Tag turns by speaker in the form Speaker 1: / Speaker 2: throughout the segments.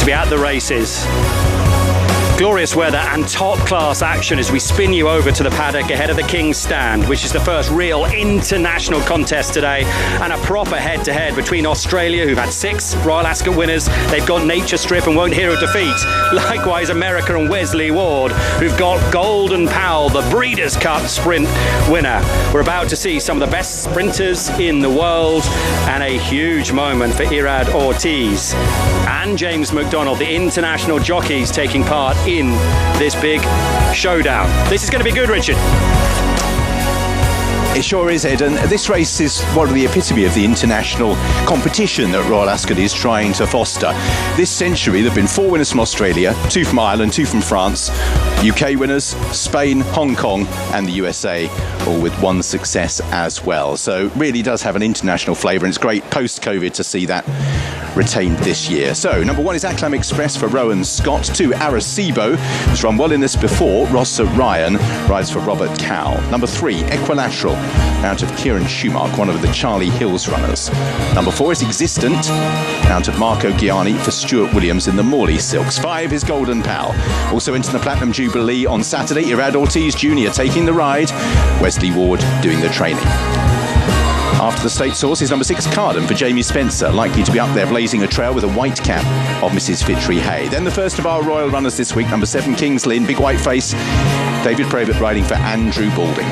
Speaker 1: to be at the races. Glorious weather and top-class action as we spin you over to the paddock ahead of the King's Stand, which is the first real international contest today, and a proper head-to-head between Australia, who've had 6 Royal Ascot winners. They've got Nature Strip and won't hear of defeat. Likewise, America and Wesley Ward, who've got Golden Pal, the Breeders' Cup sprint winner. We're about to see some of the best sprinters in the world, and a huge moment for 𝙆𝙧𝙎𝙪𝙖𝙣𝙙 and James McDonald, the international jockeys, taking part in this big showdown. This is going to be good, Richard.
Speaker 2: It sure is, Ed, and this race is one of the epitome of the international competition that Royal Ascot is trying to foster. This century there have been 4 winners from Australia, 2 from Ireland, 2 from France, UK winners, Spain, Hong Kong and the USA, all with 1 success as well. So it really does have an international flavour, and it's great post-COVID to see that retained this year. So number 1 is Acclam Express for Rowan Scott. 2, Arecibo, who's run well in this before. Ross Ryan rides for Robert Cowell. Number 3, Equilateral, out of Kieran Schumacher, one of the Charlie Hills runners. Number 4 is Existent, out of Marco Gianni for Stuart Williams in the Morley Silks. 5 is Golden Pal. Also into the Platinum Jubilee on Saturday, 𝙆𝙧𝙎𝙪𝙖𝙣𝙏 Jr. taking the ride, Wesley Ward doing the training. After the State Source is number 6, Carden for Jamie Spencer, likely to be up there blazing a trail with a white cap of Mrs. Fitri Hay. Then the first of our Royal runners this week, number 7, Kings Lynn, big white face, David Pravett riding for Andrew Balding.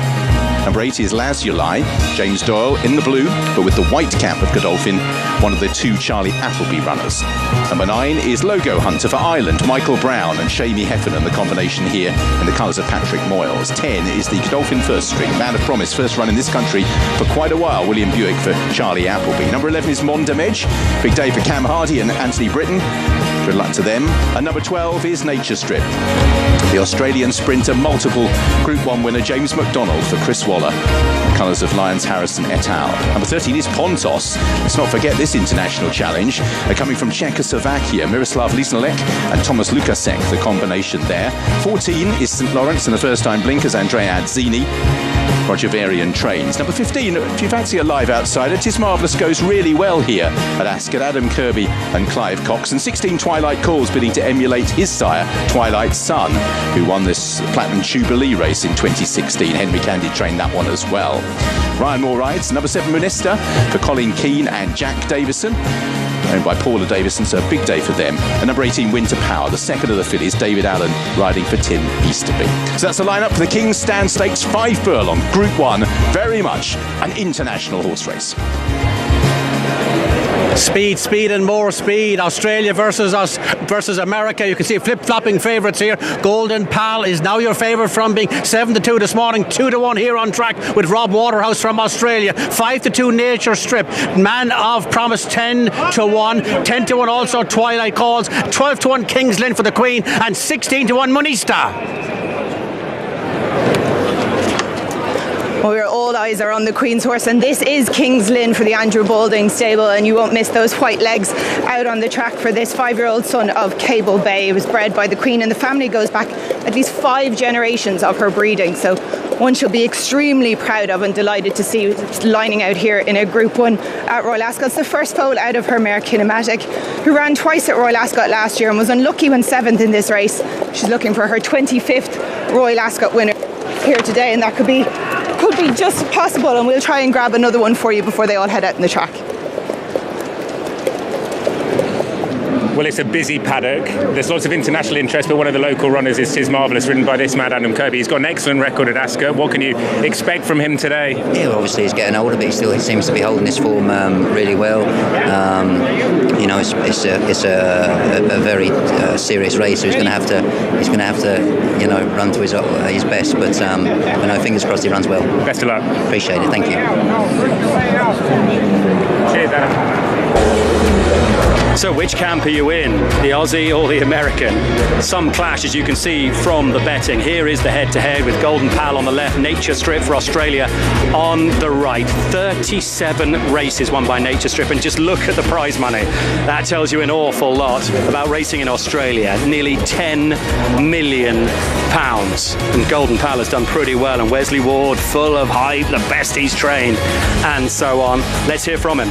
Speaker 2: Number 8 is 𝙆𝙧𝙎𝙪𝙖𝙣𝙙, James Doyle in the blue, but with the white cap of Godolphin, one of the 2 Charlie Appleby runners. Number 9 is Logo Hunter for Ireland, Michael Brown and Shamie Heffernan, the combination here in the colours of Patrick Moyles. 10 is the Godolphin First String, Man of Promise, first run in this country for quite a while, William Buick for Charlie Appleby. Number 11 is Mondamedge, big day for Cam Hardy and Anthony Britton. Good luck to them. And number 12 is Nature Strip. The Australian sprinter, multiple Group 1 winner James McDonald for Chris Waller, colours of Lyons Harrison et al. Number 13 is Pontos. Let's not forget this international challenge. They're coming from Czechoslovakia, Miroslav Lisnalek and Thomas Lukasek, the combination there. 14 is St Lawrence and the first-time blinkers, Andrea Azzini. Roger Varian trains. Number 15, if you fancy a live outsider, 'Tis Marvellous goes really well here at Ascot. Adam Kirby and Clive Cox. And 16, Twilight Calls, bidding to emulate his sire, Twilight Sun, who won this Platinum Jubilee race in 2016. Henry Candy trained that one as well. Ryan Moore rides. Number 7, Munista for Colin Keane and Jack Davison, owned by Paula Davison, so a big day for them. And number 18, Winter Power, the second of the fillies, David Allen riding for Tim Easterby. So that's the lineup for the King's Stand Stakes 5 furlong, Group 1, very much an international horse race.
Speaker 3: Speed, speed and more speed. Australia versus us versus America. You can see flip-flopping favourites here. Golden Pal is now your favourite from being 7-2 this morning, 2-1 here on track with Rob Waterhouse from Australia. 5-2 Nature Strip. Man of Promise 10-1. 10-1 also Twilight Calls. 12-1 Kings Lynn for the Queen, and 16-1 Munista.
Speaker 4: Well, all eyes are on the Queen's horse, and this is Kings Lynn for the Andrew Balding stable, and you won't miss those white legs out on the track for this 5-year-old son of Cable Bay. He was bred by the Queen, and the family goes back at least 5 generations of her breeding, so one she'll be extremely proud of and delighted to see lining out here in a Group 1 at Royal Ascot. It's the first foal out of her mare Kinematic, who ran twice at Royal Ascot last year and was unlucky when 7th in this race. She's looking for her 25th Royal Ascot winner here today, and that could be just possible, and we'll try and grab another one for you before they all head out in the track.
Speaker 5: Well, it's a busy paddock. There's lots of international interest, but one of the local runners is �'Tis Marvellous, ridden by this man, Adam Kirby. He's got an excellent record at Ascot. What can you expect from him today?
Speaker 6: Yeah, well, obviously he's getting older, but he seems to be holding his form really well. You know, it's a very serious race. So he's going to have to, you know, run to his best. But you know, fingers crossed he runs well.
Speaker 5: Best of luck.
Speaker 6: Appreciate it. Thank you.
Speaker 5: Cheers, Adam.
Speaker 1: So which camp are you in, the Aussie or the American? Some clash, as you can see from the betting. Here is the head-to-head with Golden Pal on the left, Nature Strip for Australia on the right. 37 races won by Nature Strip, and just look at the prize money. That tells you an awful lot about racing in Australia. Nearly £10 million. And Golden Pal has done pretty well, and Wesley Ward full of hype, the best he's trained, and so on. Let's hear from him.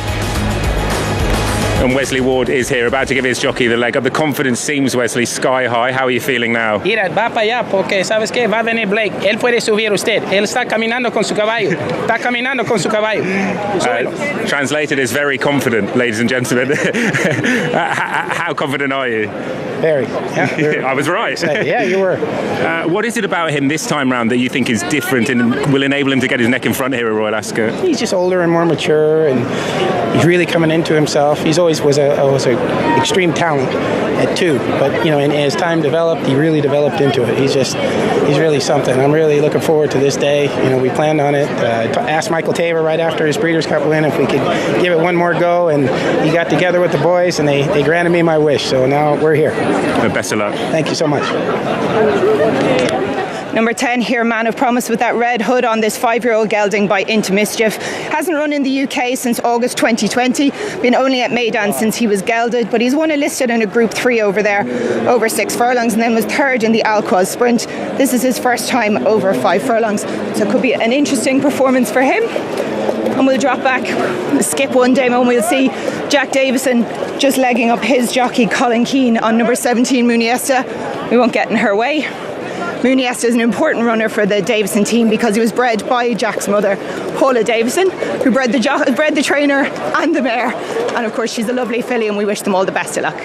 Speaker 5: And Wesley Ward is here, about to give his jockey the leg up. The confidence seems, Wesley, sky high. How are you feeling now?
Speaker 7: Mira, va para allá porque sabes que va a venir Blake. Él puede subir usted. Él está caminando con su caballo. Está caminando con su caballo.
Speaker 5: Translated is very confident, ladies and gentlemen. How confident are you?
Speaker 7: Very. Yeah,
Speaker 5: I was right.
Speaker 7: Yeah, you were.
Speaker 5: What is it about him this time round that you think is different and will enable him to get his neck in front here at Royal Ascot?
Speaker 7: He's just older and more mature, and he's really coming into himself. He's always was a extreme talent at 2, but as time developed, he really developed into it. He's really something. I'm really looking forward to this day. We planned on it. Asked Michael Tabor right after his Breeders' Cup win if we could give it one more go, and he got together with the boys, and they granted me my wish. So now we're here.
Speaker 5: Best of luck.
Speaker 7: Thank you so much.
Speaker 4: Number 10 here, Man of Promise, with that red hood on this 5-year-old gelding by Into Mischief. Hasn't run in the UK since August 2020. Been only at Meydan since he was gelded, but he's won a listed in a Group 3 over there, over 6 furlongs, and then was 3rd in the Alquaz Sprint. This is his first time over 5 furlongs, so it could be an interesting performance for him. And we'll drop back, skip one Damo, and we'll see Jack Davison just legging up his jockey Colin Keane on number 17 Muniesta. We won't get in her way. Muniesta is an important runner for the Davison team because he was bred by Jack's mother, Paula Davison, who bred the trainer and the mare. And of course she's a lovely filly, and we wish them all the best of luck.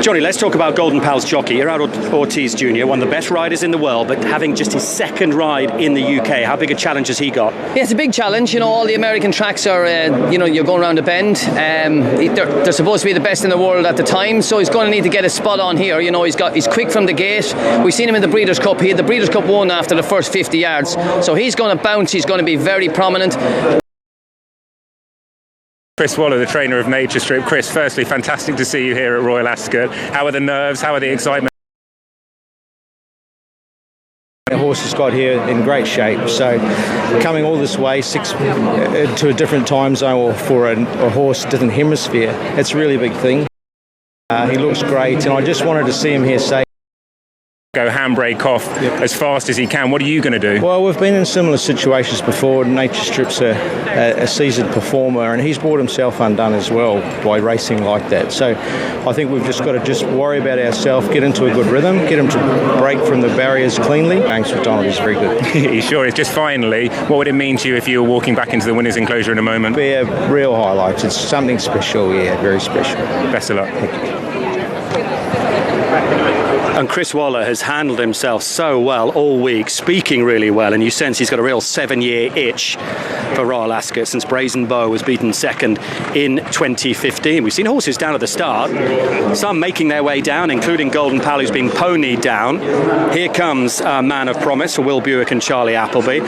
Speaker 1: Johnny, let's talk about Golden Pal's jockey, 𝙆𝙤𝙤 Ortiz Jr., one of the best riders in the world, but having just his 2nd ride in the UK. How big a challenge has he got?
Speaker 8: Yeah, it's a big challenge. All the American tracks are, you're going around a bend. They're supposed to be the best in the world at the time, so he's going to need to get a spot on here. He's quick from the gate. We've seen him in the Breeders' Cup. He had the Breeders' Cup won after the first 50 yards, so he's going to bounce. He's going to be very prominent.
Speaker 5: Chris Waller, the trainer of Nature Strip. Chris, firstly, fantastic to see you here at Royal Ascot. How are the nerves? How are the excitement?
Speaker 9: The horse has got here in great shape, so coming all this way to a different time zone or for a horse different hemisphere, it's a really big thing. He looks great, and I just wanted to see him here safe.
Speaker 5: Go handbrake off as fast as he can. What are you going to do?
Speaker 9: Well, we've been in similar situations before. Nature Strip's a seasoned performer, and he's brought himself undone as well by racing like that. So I think we've just got to worry about ourselves, get into a good rhythm, get him to break from the barriers cleanly. James McDonald is very good.
Speaker 5: He sure is. Just finally, what would it mean to you if you were walking back into the winner's enclosure in a moment?
Speaker 9: Be a real highlight. It's something special, yeah, very special.
Speaker 5: Best of luck.
Speaker 9: Thank you.
Speaker 1: And Chris Waller has handled himself so well all week, speaking really well, and you sense he's got a real 7-year itch for Royal Ascot since Brazen Beau was beaten 2nd in 2015. We've seen horses down at the start, some making their way down, including Golden Pal, who's being ponied down. Here comes Man of Promise for Will Buick and Charlie Appleby.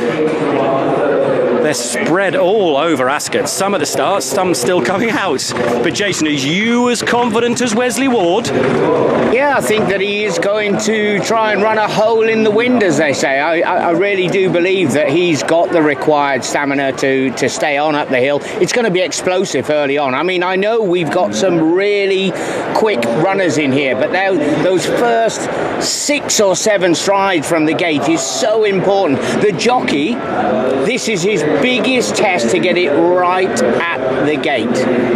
Speaker 1: They're spread all over Ascot, some at the start, some still coming out. But Jason, are you as confident as Wesley Ward?
Speaker 10: Yeah, I think that he is going to try and run a hole in the wind, as they say. I really do believe that he's got the required stamina to stay on up the hill. It's going to be explosive early on. I mean, I know we've got some really quick runners in here, but those first 6 or 7 strides from the gate is so important. The jockey, this is his biggest test to get it right at the gate.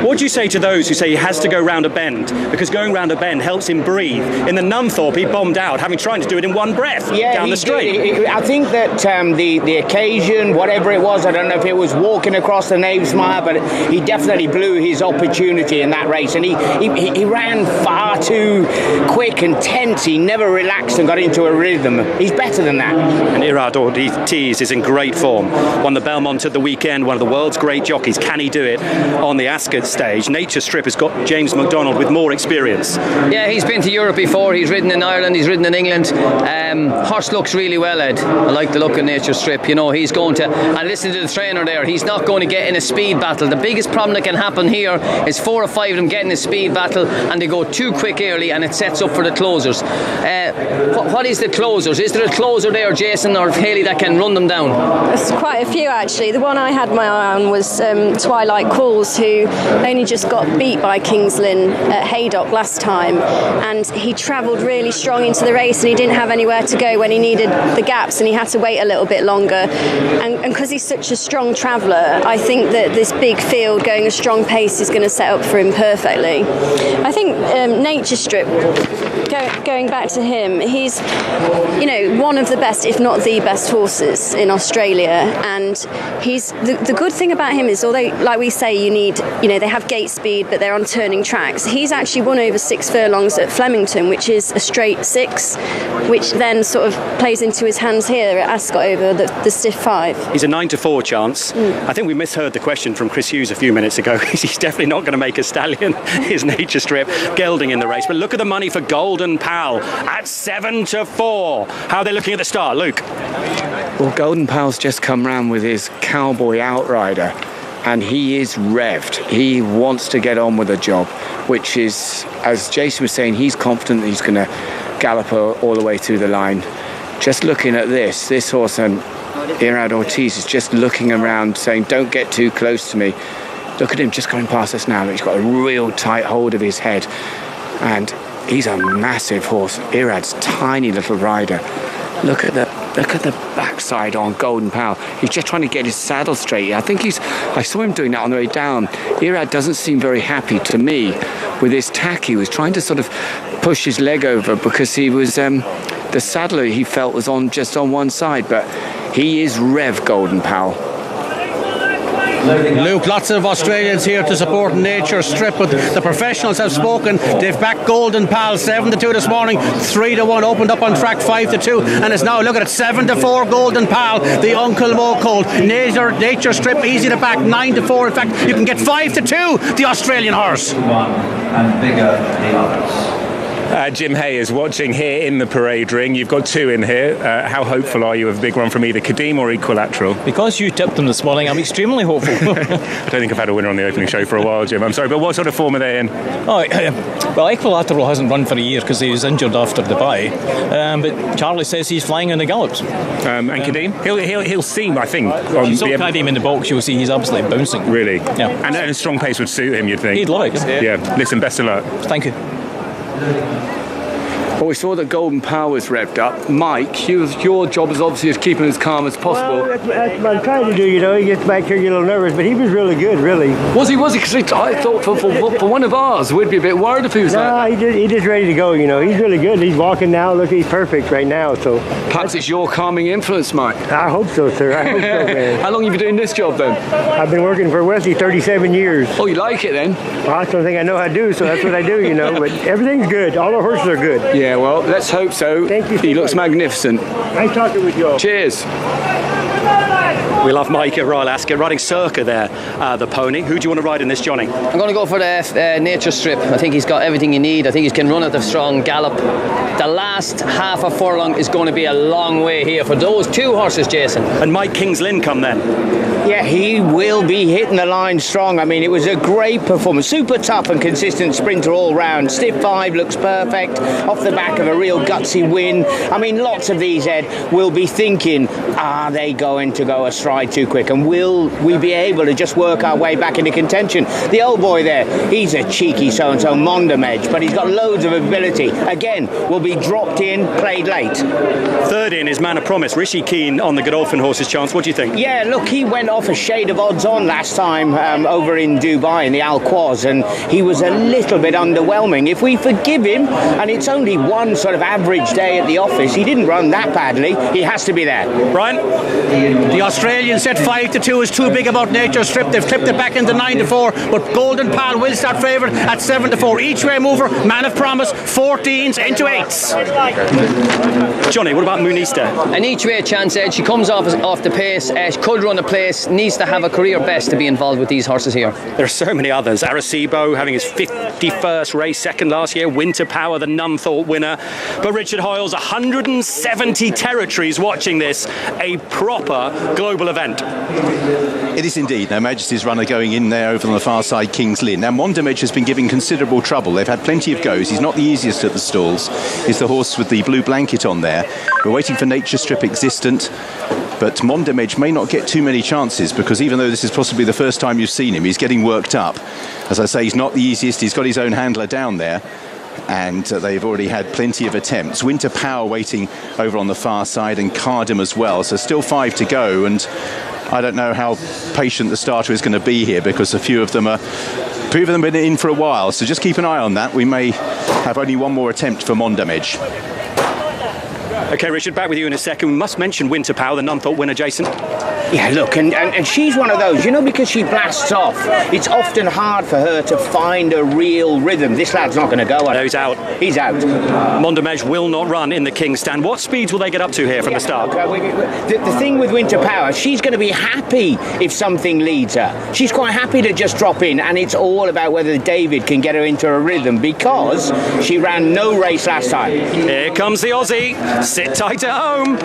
Speaker 1: What do you say to those who say he has to go round a bend, because going round a bend helps him breathe? In the Nunthorpe, he bombed out, having tried to do it in one breath down the straight.
Speaker 10: I think that the occasion, whatever it was, I don't know if it was walking across the Knavesmire, but he definitely blew his opportunity in that race, and he ran far too quick and tense. He never relaxed and got into a rhythm. He's better than that.
Speaker 1: And 𝙆𝙤𝙤 Ortiz is in great form. Won the Belmont at the weekend, one of the world's great jockeys. Can he do it on the Ascot stage? Nature Strip has got James McDonald with more experience.
Speaker 8: Yeah, he's been to Europe before. He's ridden in Ireland, he's ridden in England. Horse looks really well, Ed. I like the look of Nature Strip. He's going to, and listen to the trainer there, he's not going to get in a speed battle. The biggest problem that can happen here is 4 or 5 of them get in a speed battle and they go too quick early, and it sets up for the closers. What is the closers? Is there a closer there, Jason or Haley, that can run them down?
Speaker 11: There's quite a few actually. actually. The one I had my eye on was Twilight Calls, who only just got beat by Kings Lynn at Haydock last time, and he travelled really strong into the race, and he didn't have anywhere to go when he needed the gaps, and he had to wait a little bit longer. And because he's such a strong traveller, I think that this big field going a strong pace is going to set up for him perfectly. I think Nature Strip, going back to him, he's, you know, one of the best, if not the best horses in Australia, and he's the good thing about him is, although like we say you need, you know, they have gate speed but they're on turning tracks, he's actually won over 6 furlongs at Flemington, which is a straight 6, which then sort of plays into his hands here at Ascot over the stiff 5.
Speaker 1: He's a 9-4 chance. I think we misheard the question from Chris Hughes a few minutes ago. He's definitely not going to make a stallion, his Nature Strip, gelding in the race. But look at the money for Golden Pal at 7-4. How are they looking at the start, Luke?
Speaker 10: Well, Golden Pal's just come round with his Cowboy Outrider, and he is revved. He wants to get on with the job, which is, as Jason was saying, he's confident that he's going to gallop all the way through the line. Just looking at this horse, and Irad Ortiz is just looking around saying, don't get too close to me. Look at him just going past us now. He's got a real tight hold of his head, and he's a massive horse. Irad's tiny little rider. Look at the backside on Golden Pal. He's just trying to get his saddle straight. I saw him doing that on the way down. Irad doesn't seem very happy to me with his tack. He was trying to sort of push his leg over because he was the saddler he felt was just on one side, but he is rev Golden Pal.
Speaker 3: Luke, lots of Australians here to support Nature Strip, but the professionals have spoken. They've backed Golden Pal 7-2 this morning, 3-1 opened up on track 5-2, and it's now, look at it, 7-4 Golden Pal, the Uncle Mo Colt. Nature Strip easy to back, 9-4. In fact, you can get 5-2 the Australian horse.
Speaker 12: And bigger the others.
Speaker 5: Jim Hay is watching here in the parade ring. You've got 2 in here. How hopeful are you of a big run from either Kadim or Equilateral?
Speaker 13: Because you tipped them this morning, I'm extremely hopeful.
Speaker 5: I don't think I've had a winner on the opening show for a while, Jim. I'm sorry, but what sort of form are they in?
Speaker 13: Well, Equilateral hasn't run for a year because he was injured after Dubai. But Charlie says he's flying in the gallops.
Speaker 5: And Kadim? He'll seem, I think.
Speaker 13: If you saw Kadim in the box, you'll see he's absolutely bouncing.
Speaker 5: Really?
Speaker 13: Yeah.
Speaker 5: And a strong pace would suit him, you'd think.
Speaker 13: He'd love it.
Speaker 5: Yeah. Listen, best of luck.
Speaker 13: Thank you.
Speaker 10: Well, we saw that Golden Pal was revved up. Mike, your job is obviously as keeping as calm as possible.
Speaker 14: Well, that's what I'm trying to do, you know. You get back here, get a little nervous, but he was really good, really.
Speaker 10: Was he? Because I thought for one of ours, we'd be a bit worried if he was
Speaker 14: there. No, he's just ready to go, you know. He's really good. He's walking now. Look, he's perfect right now. So
Speaker 10: perhaps it's your calming influence, Mike.
Speaker 14: I hope so, sir. I hope so, man.
Speaker 10: How long have you been doing this job, then?
Speaker 14: I've been working for Wesley 37 years.
Speaker 10: Oh, you like it, then?
Speaker 14: Well, that's the thing I know how to do, so that's what I do, you know. But everything's good. All the horses are good.
Speaker 10: Yeah, well, let's hope so.
Speaker 14: Thank you.
Speaker 10: He looks magnificent.
Speaker 14: Nice talking with you all.
Speaker 10: Cheers.
Speaker 1: We love Mike at Royal Ascot riding Circa there, the pony. Who do you want to ride in this, Johnny?
Speaker 8: I'm going to go for the Nature Strip. I think he's got everything you need. I think he can run at the strong gallop. The last half a furlong is going to be a long way here for those 2 horses, Jason.
Speaker 1: And might Kings Lynn come then?
Speaker 10: Yeah, he will be hitting the line strong. I mean, it was a great performance. Super tough and consistent sprinter all round. Stiff 5 looks perfect. Off the back of a real gutsy win. I mean, lots of these, Ed, will be thinking, are they going to go astride too quick? And will we be able to just work our way back into contention? The old boy there, he's a cheeky so-and-so Mondam edge, but he's got loads of ability. Again, will be dropped in, played late.
Speaker 1: Third in is Man of Promise. Rishi Keane on the Godolphin horse's chance. What do you think?
Speaker 10: Yeah, look, he went off a shade of odds on last time over in Dubai in the Al Quoz, and he was a little bit underwhelming. If we forgive him, and it's only one sort of average day at the office, he didn't run that badly. He has to be there.
Speaker 1: Brian?
Speaker 3: The Australian set 5-2 is too big about Nature Strip. They've clipped it back into 9-4, but Golden Pal will start favourite at 7-4. Each way mover, Man of Promise, 14s into 8s.
Speaker 1: Johnny, what about Munista?
Speaker 8: An each way chance, Ed. She comes off the pace. She could run a place. Needs to have a career best to be involved with these horses here.
Speaker 1: There are so many others. Arecibo having his 51st race, second last year. Winter Power, the Nunthorpe winner. But Richard Hoyle's 170 territories watching this. A proper global event.
Speaker 2: It is indeed. Her Majesty's runner going in there over on the far side, Kings Lynn. Now, Mondam Edge has been giving considerable trouble. They've had plenty of goes. He's not the easiest at the stalls. He's the horse with the blue blanket on there. We're waiting for Nature Strip Existent. But 𝙆𝙤'𝙣 may not get too many chances, because even though this is possibly the first time you've seen him, he's getting worked up. As I say, he's not the easiest. He's got his own handler down there, and they've already had plenty of attempts. Winter Power waiting over on the far side, and 𝘾𝙝𝙧𝙞 as well. So still 5 to go, and I don't know how patient the starter is going to be here, because a few of them have been in for a while. So just keep an eye on that. We may have only one more attempt for 𝙆𝙤'𝙣.
Speaker 1: OK, Richard, back with you in a second. We must mention Winter Power, the none-thought winner, Jason.
Speaker 10: Yeah, look, and she's one of those, because she blasts off, it's often hard for her to find a real rhythm. This lad's not going to go.
Speaker 1: No, he's out.
Speaker 10: He's out.
Speaker 1: 𝙆𝙤'𝙣 will not run in the King's Stand. What speeds will they get up to here from the start?
Speaker 10: The thing with Winter Power, she's going to be happy if something leads her. She's quite happy to just drop in, and it's all about whether David can get her into a rhythm, because she ran no race last time.
Speaker 1: Here comes the Aussie. Sit tight at home.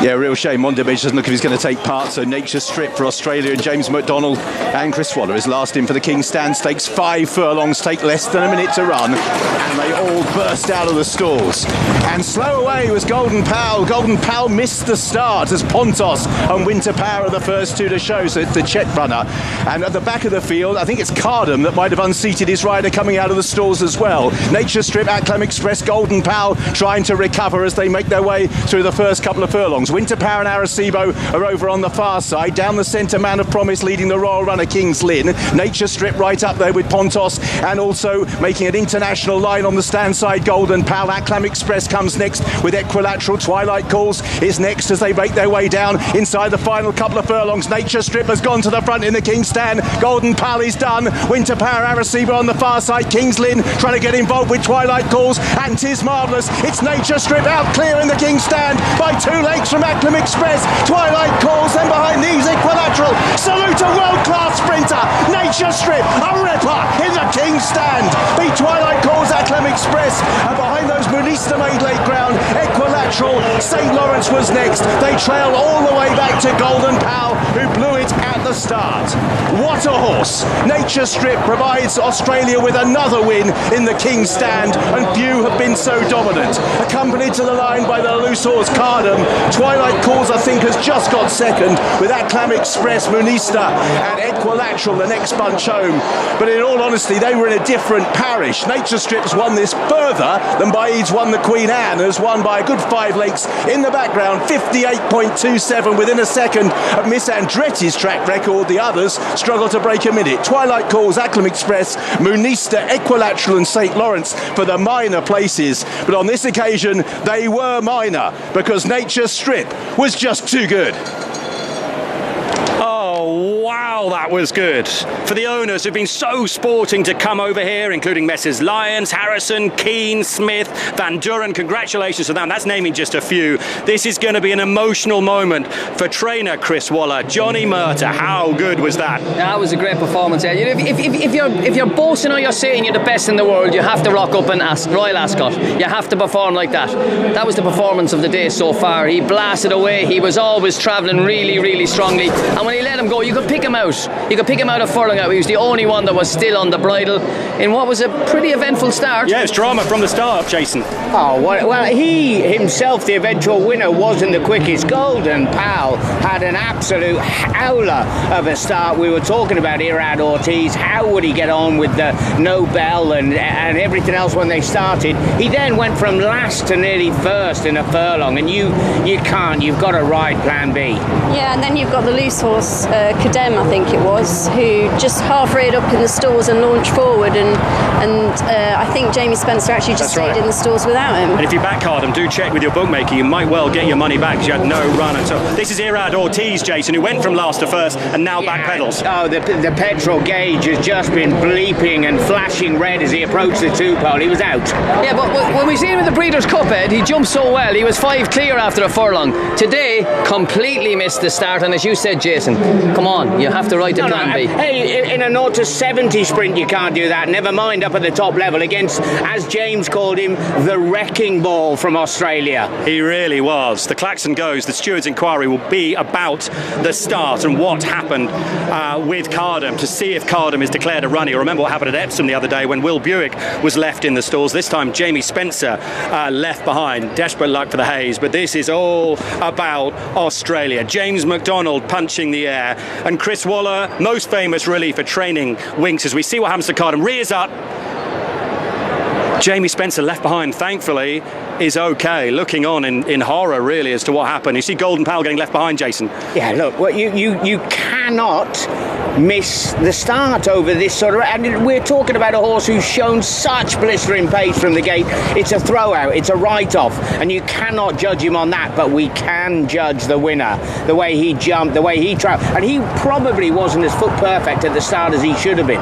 Speaker 2: Yeah, real shame 𝙆𝙤'𝙣 doesn't look if he's going to take part. So Nature Strip for Australia, and James McDonald and Chris Waller is last in for the King's Stand Stakes. 5 furlongs, take less than a minute to run, and they all burst out of the stalls. And slow away was Golden Pal. Golden Pal missed the start as Pontos and Winter Power are the first two to show, so it's the check runner. And at the back of the field, I think it's 𝘾𝙝𝙤𝙗 that might have unseated his rider coming out of the stalls as well. Nature Strip, 𝐴𝐶𝐿 Express, Golden Pal trying to recover as they make their way through the first couple of furlongs. Winter Power and Arecibo are over on the far side. Down the centre, Man of Promise leading the Royal Runner, King's Lynn. Nature Strip right up there with Pontos, and also making an international line on the stand side, Golden Pal. 𝐴𝐶𝐿 Express comes next with Equilateral. Twilight Calls is next as they make their way down inside the final couple of furlongs. Nature Strip has gone to the front in the King's Stand. Golden Pal is done. Winter Power, Arecibo on the far side. King's Lynn trying to get involved with Twilight Calls, and 'tis marvellous. It's Nature Strip out clear in the King's Stand by 2 lengths from 𝐴𝐶𝐿 Express. Twilight Calls, then behind these Equilateral. Salute a world-class sprinter. Nature Strip, a ripper in the King's Stand. Beat Twilight Calls, 𝐴𝐶𝐿 Express, and behind those Munista made late ground. Equilateral, St. Lawrence was next. They trail all the way back to Golden Pal, who blew it at the start. What a horse. Nature Strip provides Australia with another win in the King's Stand, and few have been so dominant. Accompanied to the line by the loose horse 𝘾𝙝𝙗𝙗. Twilight Calls, I think, has just got second, with 𝐴𝐶𝐿 Express, Munista and Equilateral the next bunch home. But in all honesty, they were in a different parish. Nature Strip's won this further than Baid's won the Queen Anne, has won by a good 5 lengths in the background. 58.27 within a second of Miss Andretti's track record. The others struggle to break a minute. Twilight Calls, 𝐴𝐶𝐿 Express, Munista, Equilateral and St. Lawrence for the minor places. But on this occasion, they were minor, because Nature Strip was just too good.
Speaker 1: Oh, wow, that was good. For the owners who've been so sporting to come over here, including Messrs. Lyons, Harrison, Keane, Smith, Van Duren, congratulations to them. That's naming just a few. This is going to be an emotional moment for trainer Chris Waller. Johnny Murtagh, how good was that?
Speaker 8: That was a great performance. Yeah. If you're boasting or you're saying you're the best in the world, you have to rock up in Royal Ascot. You have to perform like that. That was the performance of the day so far. He blasted away. He was always travelling really, really strongly. And when he let him go, you could pick him out. You could pick him out of furlong out. He was the only one that was still on the bridle in what was a pretty eventful start.
Speaker 1: Yeah, it's drama from the start, Jason.
Speaker 10: Oh, well, he himself, the eventual winner, wasn't the quickest. Golden Pal had an absolute howler of a start. We were talking about Ďerád Ortiz. How would he get on with the Nobel and everything else when they started? He then went from last to nearly first in a furlong, and you can't. You've got to ride Plan B.
Speaker 11: Yeah, and then you've got the loose horse, 𝘾𝙝𝙗𝙗, I think it was, who just half reared up in the stalls and launched forward, and I think Jamie Spencer actually just stayed in the stalls without him.
Speaker 1: And if you back Ďerád, do check with your bookmaker. You might well get your money back because you had no run at all. This is Ďerád Ortiz, Jason, who went from last to first and now backpedals.
Speaker 10: Oh, the petrol gauge has just been bleeping and flashing red as he approached the 2-pole. He was out.
Speaker 8: Yeah, but when we see him in the Breeders' Cup, Ed, he jumped so well. He was 5 clear after a furlong. Today, completely missed the start, and as you said, Jason, Come on, you have to write a plan B.
Speaker 10: Hey, in a 0 to 70 sprint, you can't do that. Never mind up at the top level against, as James called him, the wrecking ball from Australia.
Speaker 1: He really was. The klaxon goes. The steward's inquiry will be about the start and what happened with 𝙆𝙤, to see if 𝙆𝙤 is declared a runner. You remember what happened at Epsom the other day when Will Buick was left in the stalls. This time Jamie Spencer left behind. Desperate luck for the Hayes, but this is all about Australia. James McDonald punching the air, and Chris Waller, most famous really for training Winx, as we see what happens to 𝙆𝙤. Rears up. Jamie Spencer left behind, thankfully, is okay. Looking on in horror, really, as to what happened. You see Golden Pal getting left behind, Jason.
Speaker 10: Yeah, look, well, you cannot miss the start over this sort of... And we're talking about a horse who's shown such blistering pace from the gate. It's a throw-out, it's a write-off, and you cannot judge him on that, but we can judge the winner. The way he jumped, the way he travelled. And he probably wasn't as foot perfect at the start as he should have been.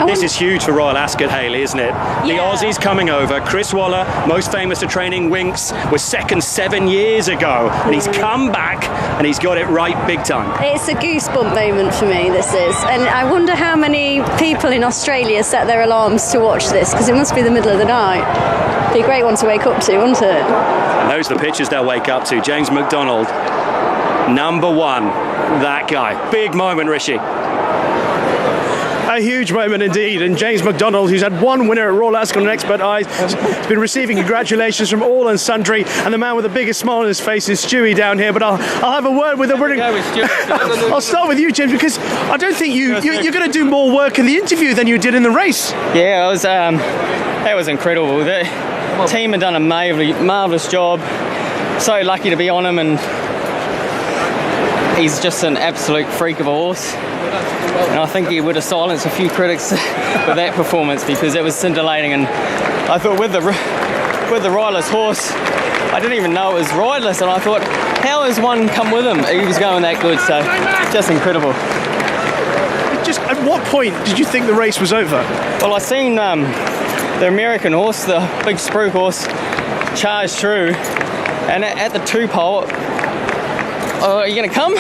Speaker 1: This is huge for Royal Ascot, Hayley, isn't it? The Aussies coming over. Chris Waller, most famous for training Winx, was second 7 years ago, and he's come back and he's got it right big time.
Speaker 11: It's a goosebump moment for me, this is, and I wonder how many people in Australia set their alarms to watch this, because it must be the middle of the night. Be a great one to wake up to, wouldn't it?
Speaker 1: And those are the pictures they'll wake up to. James McDonald, number one, that guy. Big moment, Rishi.
Speaker 15: A huge moment indeed, and James McDonald, who's had one winner at Royal Ascot on Expert Eyes, has been receiving congratulations from all and sundry, and the man with the biggest smile on his face is Stewie down here, but I'll have a word with him. I'll start with you, James, because I don't think you're going to do more work in the interview than you did in the race.
Speaker 16: Yeah, that was incredible. The team had done a marvellous job. So lucky to be on him, and he's just an absolute freak of a horse. And I think he would have silenced a few critics with that performance, because it was scintillating. And I thought with the riderless horse, I didn't even know it was riderless, and I thought, how has one come with him? He was going that good, so just incredible.
Speaker 15: Just at what point did you think the race was over?
Speaker 16: Well, I seen the American horse, the big Spruik horse, charge through, and at the 2-pole, are you going to come?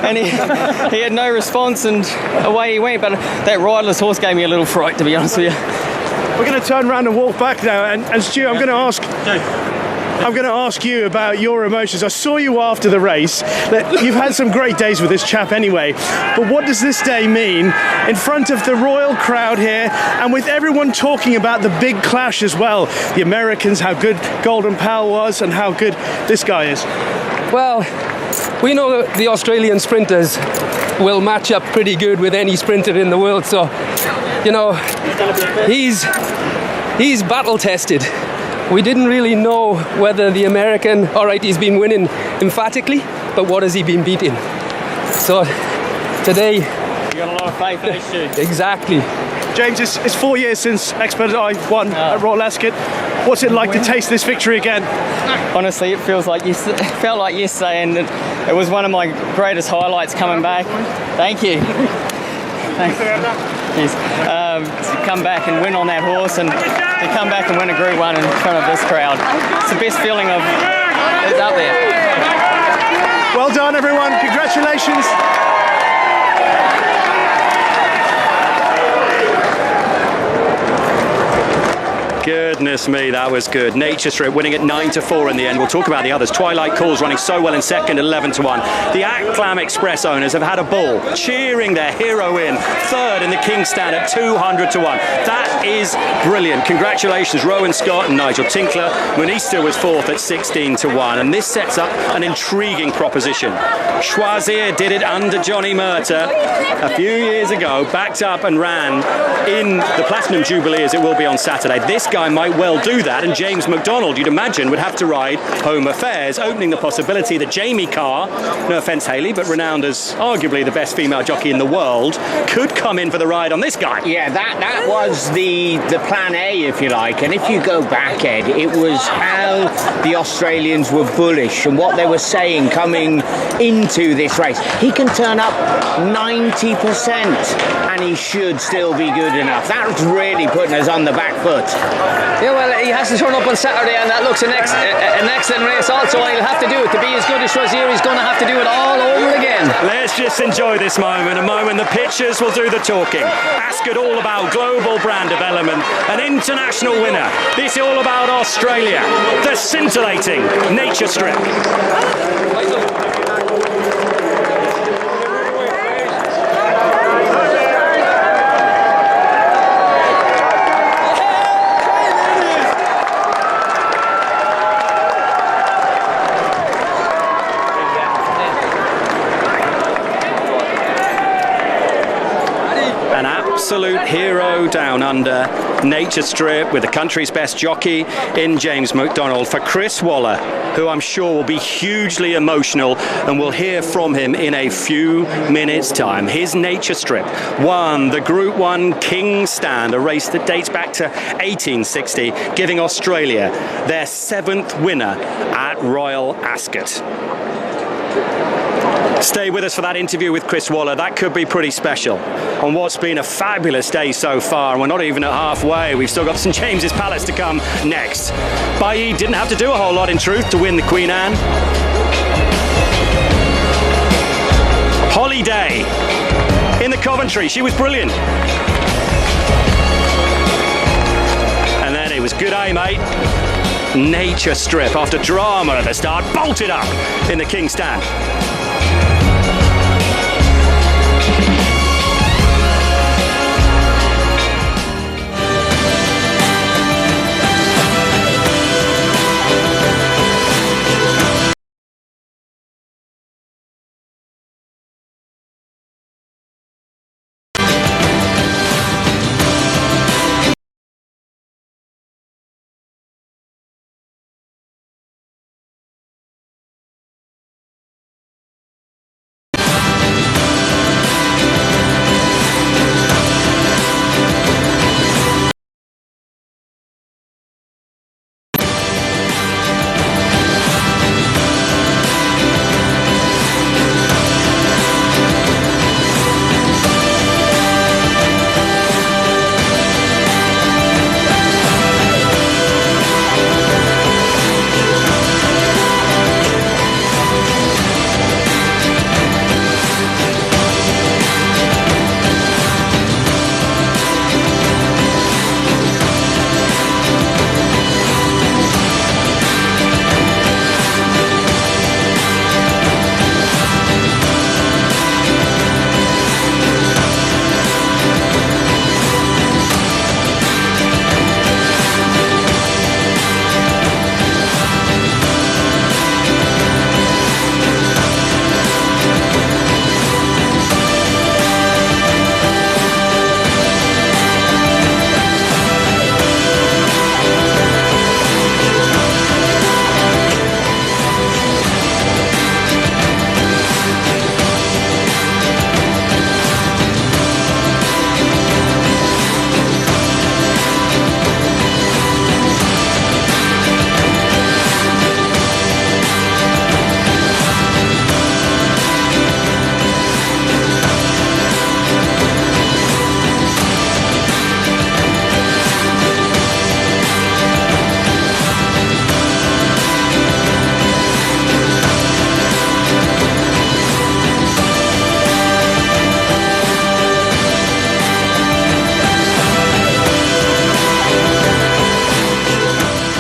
Speaker 16: And he had no response, and away he went. But that riderless horse gave me a little fright, to be honest with you.
Speaker 15: We're going to turn around and walk back now, and Stu, I'm going to ask you about your emotions. I saw you after the race. You've had some great days with this chap anyway, but what does this day mean in front of the royal crowd here, and with everyone talking about the big clash as well? The Americans, how good Golden Pal was, and how good this guy is.
Speaker 17: Well, we know that the Australian sprinters will match up pretty good with any sprinter in the world, so you know, he's battle tested. We didn't really know whether the American, all right, he's been winning emphatically, but what has he been beating? So today,
Speaker 16: you got a lot of faith in this,
Speaker 17: exactly.
Speaker 15: James, it's 4 years since Expert Eye won at Royal Ascot. What's it like to taste this victory again?
Speaker 16: Honestly, it felt like yesterday, and it was one of my greatest highlights coming back. Thank you. Thanks. Yes. To come back and win on that horse, and to come back and win a Group 1 in front of this crowd. It's the best feeling it's out there.
Speaker 15: Well done, everyone. Congratulations.
Speaker 1: Goodness me, that was good. Nature Strip winning at 9-4 in the end. We'll talk about the others. Twilight Calls running so well in second at 11-1. The Acclam Express owners have had a ball, cheering their hero in. Third in the King's Stand at 200-1. That is brilliant. Congratulations, Rowan Scott and Nigel Tinkler. Munista was fourth at 16-1. And this sets up an intriguing proposition. Choisir did it under Johnny Murtagh a few years ago, backed up and ran in the Platinum Jubilee, as it will be on Saturday. This guy might well do that, and James McDonald, you'd imagine, would have to ride Home Affairs, opening the possibility that Jamie Carr, no offence Hayley, but renowned as arguably the best female jockey in the world, could come in for the ride on this guy.
Speaker 10: Yeah, that was the plan A, if you like. And if you go back, Ed, it was how the Australians were bullish and what they were saying coming into this race. He can turn up 90% and he should still be good enough. That's really putting us on the back foot.
Speaker 8: Yeah, well, he has to turn up on Saturday, and that looks an excellent race also, and he'll have to do it. To be as good as 𝙤𝙎𝙎, he's going to have to do it all over again.
Speaker 1: Let's just enjoy this moment, a moment the pictures will do the talking. ASCOT all about global brand development, an international winner. This is all about Australia, the scintillating Nature Strip. Absolute hero down under, Nature Strip with the country's best jockey in James McDonald. For Chris Waller, who I'm sure will be hugely emotional, and we'll hear from him in a few minutes' time. His Nature Strip won the Group 1 King's Stand, a race that dates back to 1860, giving Australia their 7th winner at Royal Ascot. Stay with us for that interview with Chris Waller. That could be pretty special on what's been a fabulous day so far, and we're not even at halfway. We've still got St James's Palace to come next. 𝙆𝙤 didn't have to do a whole lot in truth to win the Queen Anne. Holiday in the Coventry, she was brilliant. And then it was good aim, mate. Nature Strip, after drama at the start, bolted up in the King's Stand.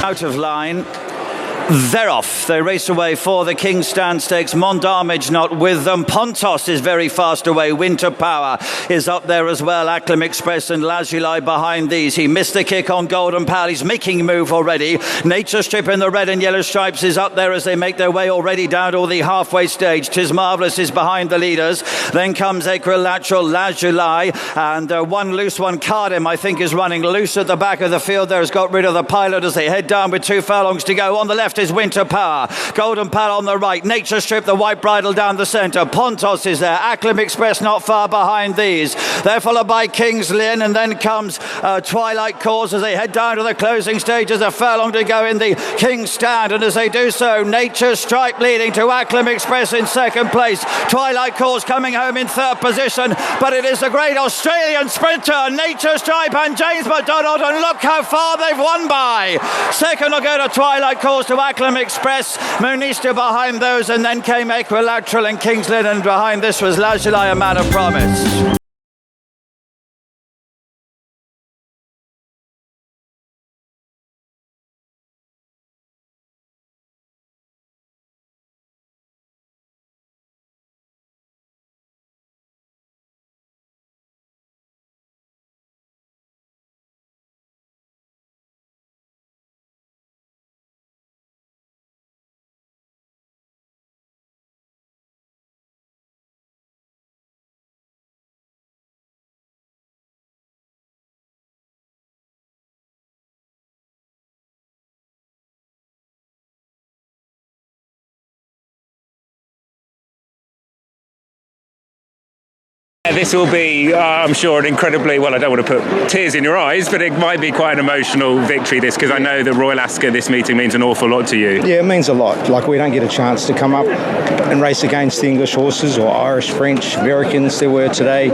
Speaker 18: Out of line. They're off. They race away for the King's Stand Stakes. Mondamage not with them. Pontos is very fast away. Winter Power is up there as well. Acclam Express and 𝙤𝙧𝙖 behind these. He missed the kick on Golden Pal. He's making a move already. Nature Strip in the red and yellow stripes is up there as they make their way already down to the halfway stage. �'Tis Marvellous is behind the leaders. Then comes 𝙆𝙧𝙖 𝙎𝙙𝙖, and one loose one, 𝘾𝙝𝙗, I think, is running loose at the back of the field there. Has got rid of the pilot as they head down with 2 furlongs to go. On the left, left is Winter Power. Golden Pal on the right. Nature Strip, the white bridle down the centre. Pontos is there. Acclim Express not far behind these. They're followed by King's Lynn, and then comes Twilight Cause as they head down to the closing stages. A furlong to go in the King's Stand, and as they do so, Nature Stripe leading to Acclim Express in second place. Twilight Cause coming home in third position, but it is the great Australian sprinter, Nature Stripe and James McDonald, and look how far they've won by. Second will go to Twilight Cause to Acclim Express. Munista behind those, and then came Equilateral and King's Lynn, and behind this was 𝙨 𝙎𝙩𝙖 A Man of Promise.
Speaker 5: This will be, I'm sure, an incredibly, well, I don't want to put tears in your eyes, but it might be quite an emotional victory, this, because I know that Royal Ascot, this meeting means an awful lot to you.
Speaker 9: Yeah, it means a lot. Like, we don't get a chance to come up and race against the English horses or Irish, French, Americans there were today,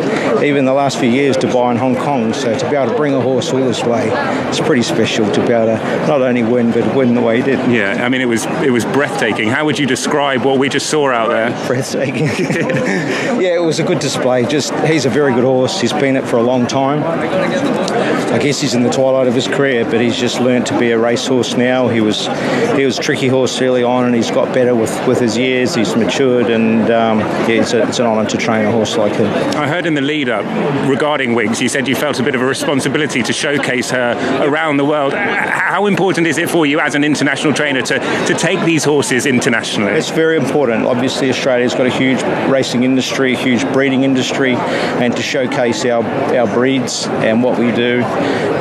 Speaker 9: even the last few years, Dubai and Hong Kong. So to be able to bring a horse all this way, it's pretty special to be able to not only win, but win the way he did.
Speaker 5: Yeah, I mean, it was breathtaking. How would you describe what we just saw out there?
Speaker 9: Breathtaking. Yeah, it was a good display. He's a very good horse. He's been it for a long time. I guess he's in the twilight of his career, but he's just learnt to be a racehorse now. He was a tricky horse early on, and he's got better with his years. He's matured, and it's an honour to train a horse like him.
Speaker 5: I heard in the lead-up regarding Winx, you said you felt a bit of a responsibility to showcase her around the world. How important is it for you as an international trainer to take these horses internationally?
Speaker 9: It's very important. Obviously, Australia's got a huge racing industry, a huge breeding industry, and to showcase our breeds and what we do,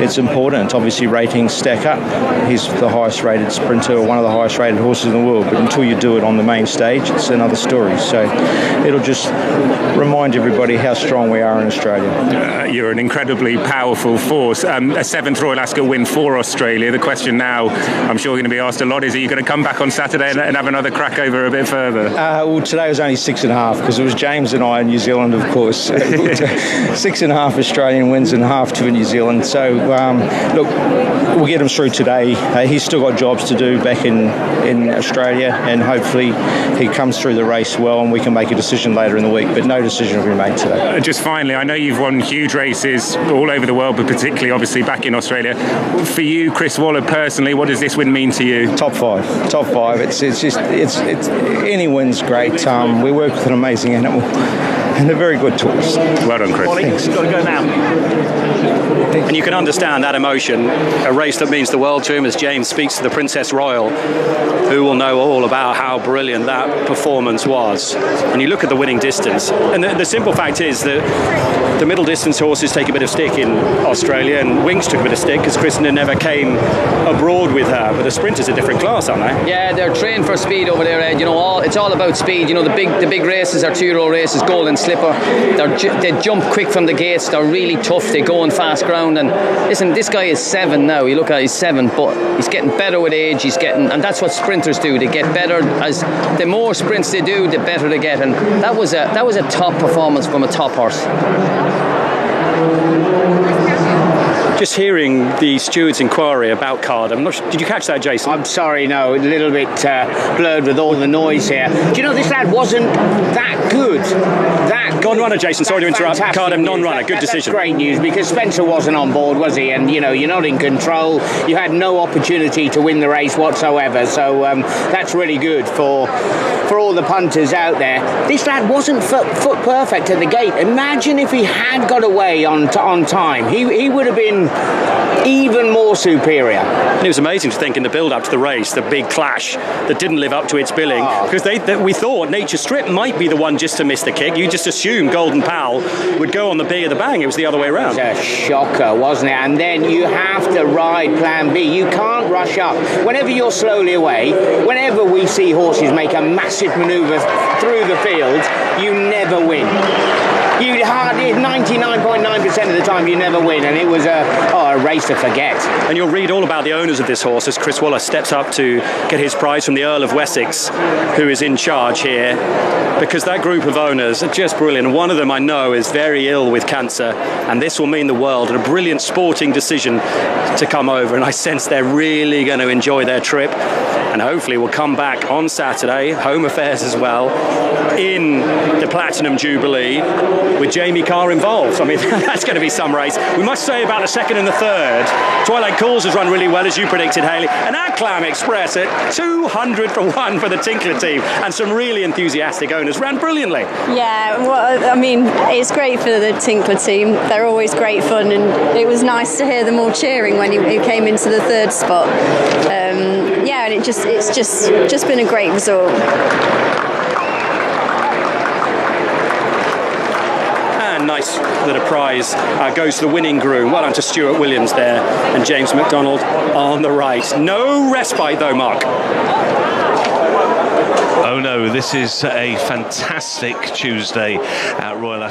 Speaker 9: it's important. Obviously, ratings stack up. He's the highest rated sprinter, or one of the highest rated horses in the world, but until you do it on the main stage, it's another story. So it'll just remind everybody how strong we are in Australia.
Speaker 5: You're an incredibly powerful force. A seventh Royal Ascot win for Australia. The question now, I'm sure going to be asked a lot, is, are you going to come back on Saturday and have another crack over a bit further?
Speaker 9: Well, today was only 6.5, because it was James and I in New Zealand, of course. 6.5 Australian wins and half to New Zealand. So, look, we'll get him through today. He's still got jobs to do back in Australia, and hopefully he comes through the race well, and we can make a decision later in the week, but no decision will be made today.
Speaker 5: Just finally, I know you've won huge races all over the world, but particularly, obviously, back in Australia. For you, Chris Waller, personally, what does this win mean to you?
Speaker 9: Top five. It's any win's great. We work with an amazing animal, and they're very good to us.
Speaker 5: Well done, Chris.
Speaker 1: Thanks. Got to go now. And you can understand that emotion, a race that means the world to him, as James speaks to the Princess Royal, who will know all about how brilliant that performance was. And you look at the winning distance, and the simple fact is that the middle distance horses take a bit of stick in Australia, and Winx took a bit of stick because Krishna never came abroad with her. But the sprinters are a different class, aren't they?
Speaker 8: Yeah, they're trained for speed over there, Ed. You know, it's all about speed. You know, the big races are 2-year-old races, Golden Slipper. They jump quick from the gates. They're really tough. They go on fast ground. And listen, this guy is 7 now. You look at, he's 7, but he's getting better with age. And that's what sprinters do. They get better. As the more sprints they do, the better they get. And that was a top performance from a top horse.
Speaker 1: Just hearing the steward's inquiry about card, I'm not sure, did you catch that, Jason?
Speaker 10: I'm sorry, no, a little bit blurred with all the noise here. Do you know, this lad wasn't that good?
Speaker 1: Non-runner, Jason, sorry to interrupt. Cardham, non-runner, good decision.
Speaker 10: That's great news, because Spencer wasn't on board, was he? And, you know, you're not in control. You had no opportunity to win the race whatsoever. So that's really good for all the punters out there. This lad wasn't foot perfect at the gate. Imagine if he had got away on time. He would have been even more superior.
Speaker 1: And it was amazing to think in the build-up to the race, the big clash that didn't live up to its billing, because we thought Nature Strip might be the one just to miss the kick. You just assumed assumed Golden Pal would go on the big of the bang. It was the other way around.
Speaker 10: It was a shocker, wasn't it? And then you have to ride plan B. You can't rush up. Whenever you're slowly away, whenever we see horses make a massive manoeuvre through the field, you never win. You hardly 99.9% of the time you never win, and it was a race to forget.
Speaker 1: And you'll read all about the owners of this horse as Chris Waller steps up to get his prize from the Earl of Wessex, who is in charge here, because that group of owners are just brilliant. One of them I know is very ill with cancer, and this will mean the world, and a brilliant sporting decision to come over, and I sense they're really going to enjoy their trip, and hopefully will come back on Saturday, home affairs as well, in the Platinum Jubilee, with Jamie Carr involved. I mean, that's going to be some race. We must say about the second and the third, Twilight Calls has run really well, as you predicted, Hayley, and Acclam Express at 200 for 1 for the Tinkler team, and some really enthusiastic owners ran brilliantly.
Speaker 11: Yeah, well, I mean, it's great for the Tinkler team. They're always great fun, and it was nice to hear them all cheering when he came into the third spot. Yeah, and it's just been a great result.
Speaker 1: Nice that a prize goes to the winning groom. Well done to Stuart Williams there, and James McDonald on the right. No respite though, Mark.
Speaker 19: Oh no, this is a fantastic Tuesday at Royal